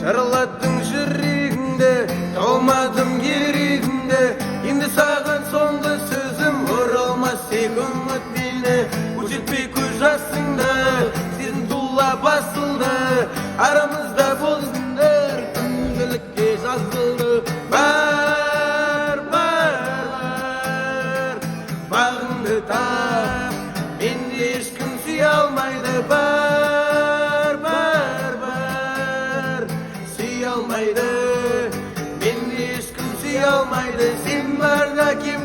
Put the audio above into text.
жаралаттың жүрегімді, қалмадым керегімді. Енді саған соңғы сөзім, оралмас тек үміт мені. Көрсетпей көз жасыңды, сезім тула басылды. Арамызда болсындар, күнделікке жазылды. Бар, бағыңды тап, менде ешкім сүйе алмайды. Бар, сүйе алмайды, менде ешкім сүйе алмайды. Сен барда кем